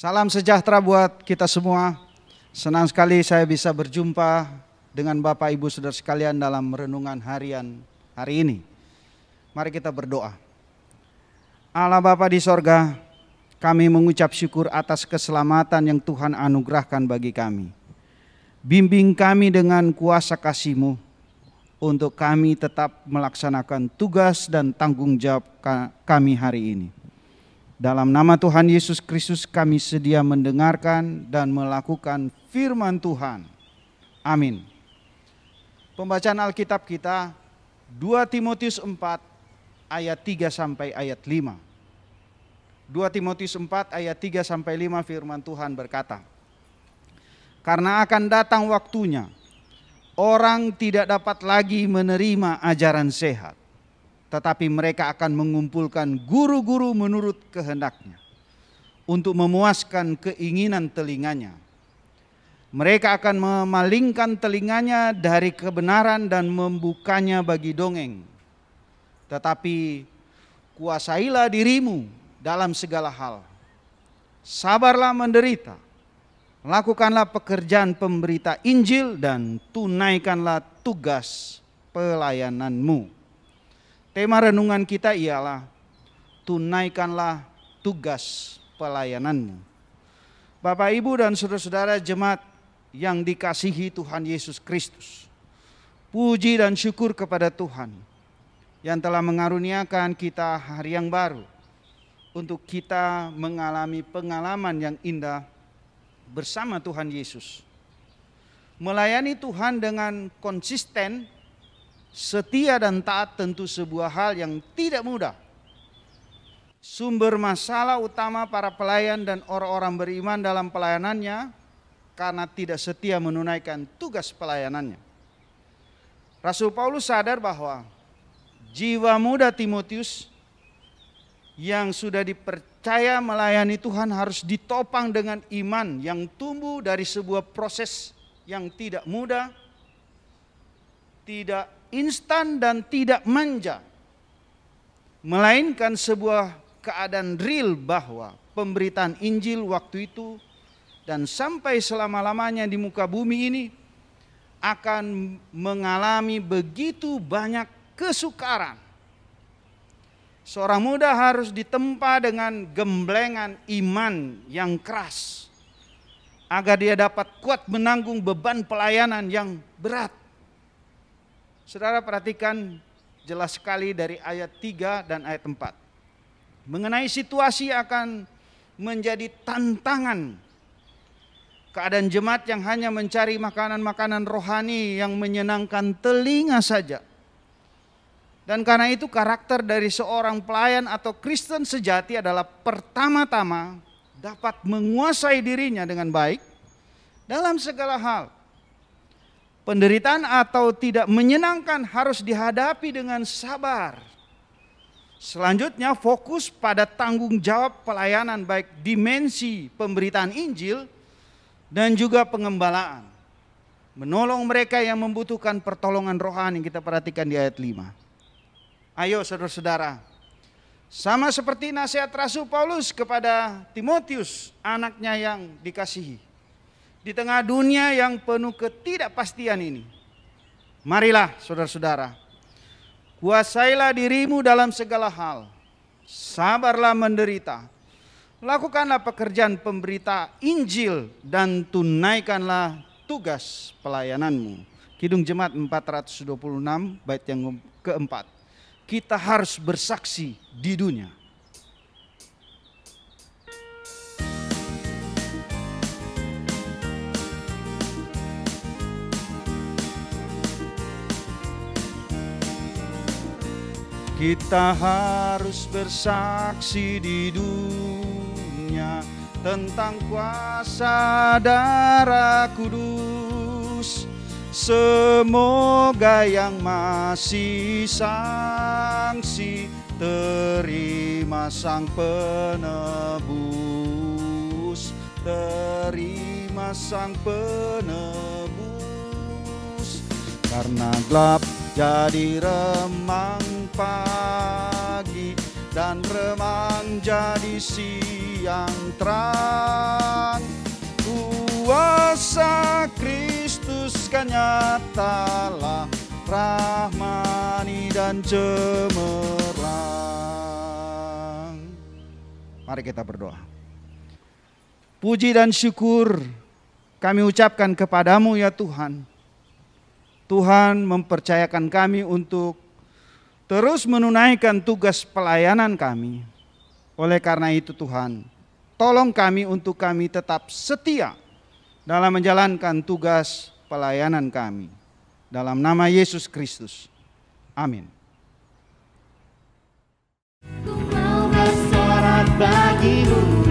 Salam sejahtera buat kita semua. Senang sekali saya bisa berjumpa dengan Bapak Ibu Saudara sekalian dalam renungan harian hari ini. Mari kita berdoa. Allah Bapa di sorga, kami mengucap syukur atas keselamatan yang Tuhan anugerahkan bagi kami. Bimbing kami dengan kuasa kasih-Mu untuk kami tetap melaksanakan tugas dan tanggung jawab kami hari ini. Dalam nama Tuhan Yesus Kristus kami sedia mendengarkan dan melakukan firman Tuhan. Amin. Pembacaan Alkitab kita 2 Timotius 4 ayat 3 sampai ayat 5. 2 Timotius 4 ayat 3 sampai 5 firman Tuhan berkata, "Karena akan datang waktunya, orang tidak dapat lagi menerima ajaran sehat. Tetapi mereka akan mengumpulkan guru-guru menurut kehendaknya untuk memuaskan keinginan telinganya. Mereka akan memalingkan telinganya dari kebenaran dan membukanya bagi dongeng. Tetapi kuasailah dirimu dalam segala hal. Sabarlah menderita. Lakukanlah pekerjaan pemberita Injil dan tunaikanlah tugas pelayananmu." Tema renungan kita ialah tunaikanlah tugas pelayananmu. Bapak, Ibu, dan saudara-saudara jemaat yang dikasihi Tuhan Yesus Kristus. Puji dan syukur kepada Tuhan yang telah mengaruniakan kita hari yang baru untuk kita mengalami pengalaman yang indah bersama Tuhan Yesus. Melayani Tuhan dengan konsisten, setia dan taat tentu sebuah hal yang tidak mudah. Sumber masalah utama para pelayan dan orang-orang beriman dalam pelayanannya karena tidak setia menunaikan tugas pelayanannya. Rasul Paulus sadar bahwa jiwa muda Timotius yang sudah dipercaya melayani Tuhan harus ditopang dengan iman yang tumbuh dari sebuah proses yang tidak mudah, tidak instan dan tidak manja, melainkan sebuah keadaan real bahwa pemberitaan Injil waktu itu dan sampai selama-lamanya di muka bumi ini akan mengalami begitu banyak kesukaran. Seorang muda harus ditempa dengan gemblengan iman yang keras agar dia dapat kuat menanggung beban pelayanan yang berat. Saudara perhatikan jelas sekali dari ayat 3 dan ayat 4. Mengenai situasi akan menjadi tantangan. Keadaan jemaat yang hanya mencari makanan-makanan rohani yang menyenangkan telinga saja. Dan karena itu karakter dari seorang pelayan atau Kristen sejati adalah pertama-tama dapat menguasai dirinya dengan baik dalam segala hal. Penderitaan atau tidak menyenangkan harus dihadapi dengan sabar. Selanjutnya fokus pada tanggung jawab pelayanan baik dimensi pemberitaan Injil dan juga pengembalaan. Menolong mereka yang membutuhkan pertolongan rohani, kita perhatikan di ayat 5. Ayo saudara-saudara, sama seperti nasihat Rasul Paulus kepada Timotius, anaknya yang dikasihi. Di tengah dunia yang penuh ketidakpastian ini, marilah saudara-saudara, kuasailah dirimu dalam segala hal, sabarlah menderita, lakukanlah pekerjaan pemberita Injil dan tunaikanlah tugas pelayananmu. Kidung Jemaat 426 bait yang keempat. Kita harus bersaksi di dunia. Kita harus bersaksi di dunia tentang kuasa darah kudus. Semoga yang masih sangsi terima sang penebus, terima sang penebus. Karena gelap jadi remang pagi, dan remang jadi siang terang. Kuasa Kristus kan nyatalah, rahmani dan cemerlang. Mari kita berdoa. Puji dan syukur kami ucapkan kepadamu ya Tuhan. Tuhan mempercayakan kami untuk terus menunaikan tugas pelayanan kami. Oleh karena itu Tuhan, tolong kami untuk kami tetap setia dalam menjalankan tugas pelayanan kami. Dalam nama Yesus Kristus. Amin. Ku mau bersorak bagimu.